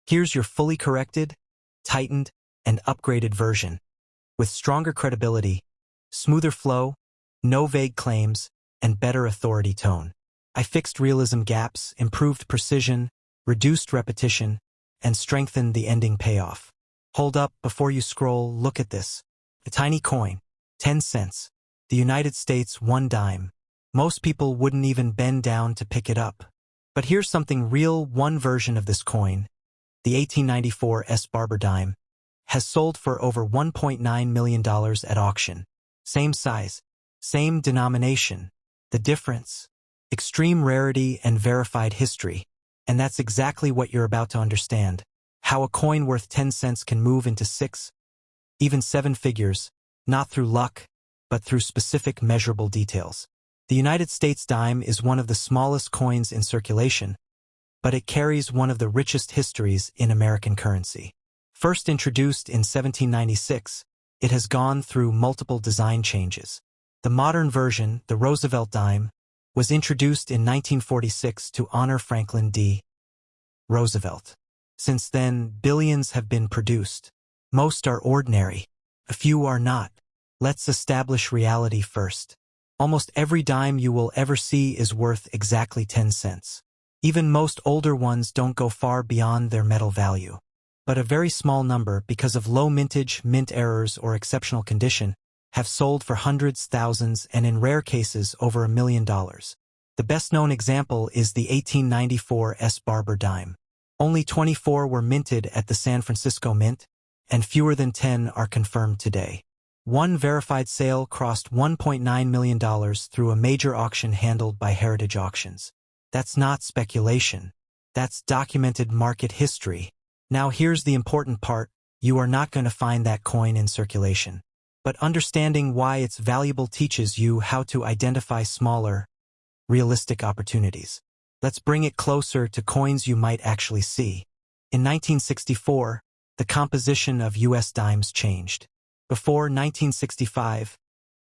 Here's your fully corrected, tightened, and upgraded version. With stronger credibility, smoother flow, no vague claims, and better authority tone. I fixed realism gaps, improved precision, reduced repetition, and strengthened the ending payoff. Hold up, before you scroll, look at this. A tiny coin, 10 cents. The United States, 1 dime. Most people wouldn't even bend down to pick it up. But here's something real. One version of this coin, the 1894 S. Barber dime, has sold for over $1.9 million at auction. Same size, same denomination. The difference? Extreme rarity and verified history. And that's exactly what you're about to understand. How a coin worth 10 cents can move into 6, even 7 figures, not through luck, but through specific measurable details. The United States dime is one of the smallest coins in circulation, but it carries one of the richest histories in American currency. First introduced in 1796, it has gone through multiple design changes. The modern version, the Roosevelt dime, was introduced in 1946 to honor Franklin D. Roosevelt. Since then, billions have been produced. Most are ordinary. A few are not. Let's establish reality first. Almost every dime you will ever see is worth exactly 10 cents. Even most older ones don't go far beyond their metal value. But a very small number, because of low mintage, mint errors, or exceptional condition, have sold for hundreds, thousands, and in rare cases over $1 million. The best-known example is the 1894 S. Barber dime. Only 24 were minted at the San Francisco Mint, and fewer than 10 are confirmed today. One verified sale crossed $1.9 million through a major auction handled by Heritage Auctions. That's not speculation. That's documented market history. Now here's the important part. You are not going to find that coin in circulation. But understanding why it's valuable teaches you how to identify smaller, realistic opportunities. Let's bring it closer to coins you might actually see. In 1964, the composition of U.S. dimes changed. Before 1965,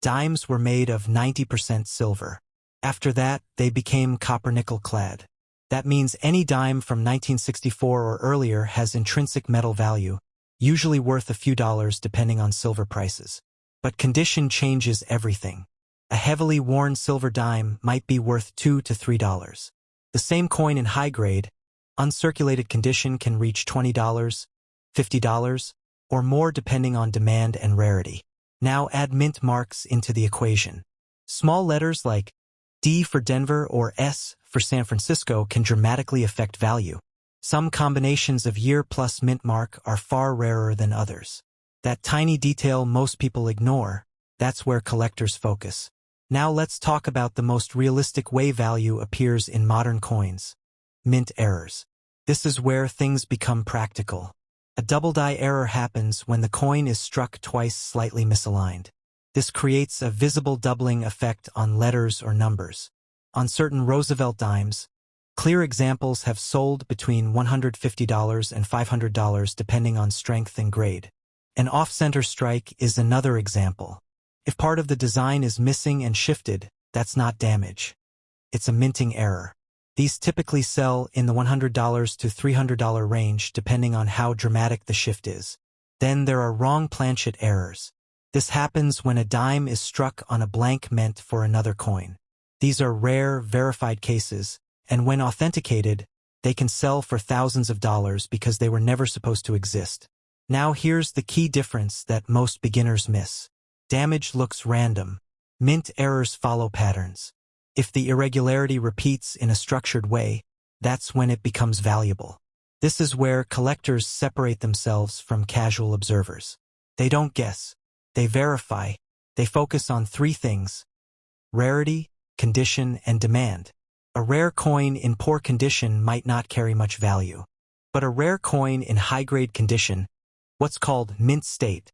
dimes were made of 90% silver. After that, they became copper-nickel clad. That means any dime from 1964 or earlier has intrinsic metal value, usually worth a few dollars depending on silver prices. But condition changes everything. A heavily worn silver dime might be worth $2 to $3. The same coin in high-grade, uncirculated condition can reach $20, $50, or more depending on demand and rarity. Now add mint marks into the equation. Small letters like D for Denver or S for San Francisco can dramatically affect value. Some combinations of year plus mint mark are far rarer than others. That tiny detail most people ignore, that's where collectors focus. Now let's talk about the most realistic way value appears in modern coins. Mint errors. This is where things become practical. A double die error happens when the coin is struck twice slightly misaligned. This creates a visible doubling effect on letters or numbers. On certain Roosevelt dimes, clear examples have sold between $150 and $500 depending on strength and grade. An off-center strike is another example. If part of the design is missing and shifted, that's not damage. It's a minting error. These typically sell in the $100 to $300 range depending on how dramatic the shift is. Then there are wrong planchet errors. This happens when a dime is struck on a blank meant for another coin. These are rare, verified cases, and when authenticated, they can sell for thousands of dollars because they were never supposed to exist. Now here's the key difference that most beginners miss. Damage looks random. Mint errors follow patterns. If the irregularity repeats in a structured way, that's when it becomes valuable. This is where collectors separate themselves from casual observers. They don't guess. They verify. They focus on 3 things: rarity, condition, and demand. A rare coin in poor condition might not carry much value. But a rare coin in high-grade condition, what's called mint state,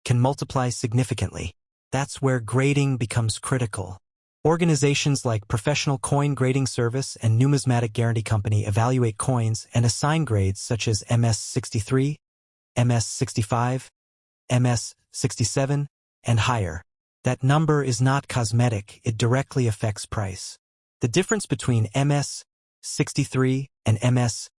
can multiply significantly. That's where grading becomes critical. Organizations like Professional Coin Grading Service and Numismatic Guarantee Company evaluate coins and assign grades such as MS-63, MS-65, MS-67, and higher. That number is not cosmetic, it directly affects price. The difference between MS-63 and MS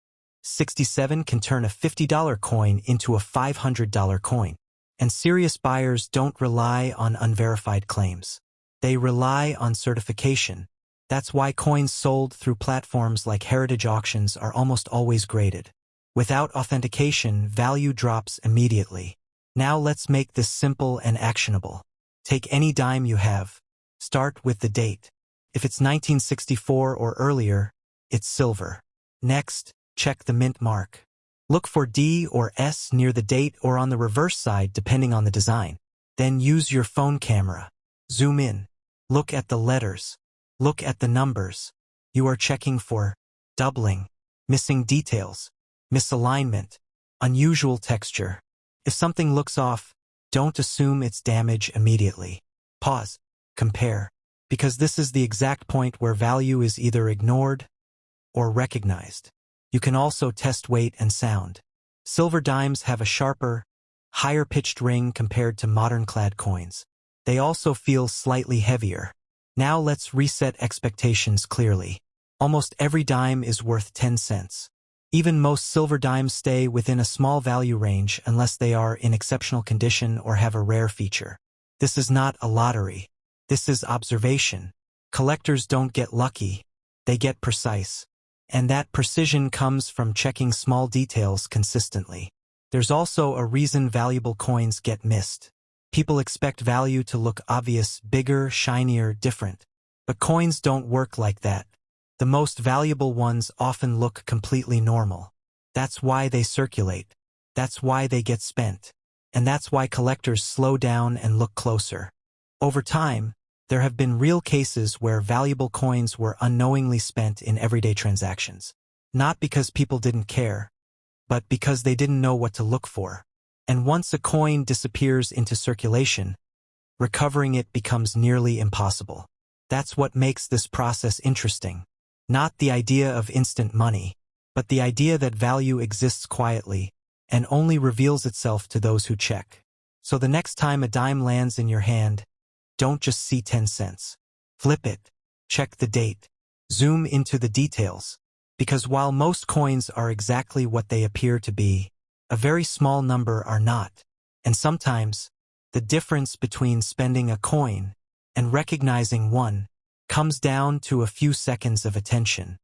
67 can turn a $50 coin into a $500 coin. And serious buyers don't rely on unverified claims. They rely on certification. That's why coins sold through platforms like heritage auctions are almost always graded. Without authentication, value drops immediately. Now let's make this simple and actionable. Take any dime you have. Start with the date. If it's 1964 or earlier, it's silver. Next, check the mint mark. Look for D or S near the date or on the reverse side depending on the design. Then use your phone camera. Zoom in. Look at the letters. Look at the numbers. You are checking for doubling, missing details, misalignment, unusual texture. If something looks off, don't assume it's damage immediately. Pause. Compare. Because this is the exact point where value is either ignored or recognized. You can also test weight and sound. Silver dimes have a sharper, higher-pitched ring compared to modern-clad coins. They also feel slightly heavier. Now let's reset expectations clearly. Almost every dime is worth 10 cents. Even most silver dimes stay within a small value range unless they are in exceptional condition or have a rare feature. This is not a lottery. This is observation. Collectors don't get lucky. They get precise. And that precision comes from checking small details consistently. There's also a reason valuable coins get missed. People expect value to look obvious, bigger, shinier, different. But coins don't work like that. The most valuable ones often look completely normal. That's why they circulate. That's why they get spent. And that's why collectors slow down and look closer. Over time, there have been real cases where valuable coins were unknowingly spent in everyday transactions. Not because people didn't care, but because they didn't know what to look for. And once a coin disappears into circulation, recovering it becomes nearly impossible. That's what makes this process interesting. Not the idea of instant money, but the idea that value exists quietly and only reveals itself to those who check. So the next time a dime lands in your hand, don't just see 10 cents. Flip it. Check the date. Zoom into the details. Because while most coins are exactly what they appear to be, a very small number are not. And sometimes, the difference between spending a coin and recognizing one comes down to a few seconds of attention.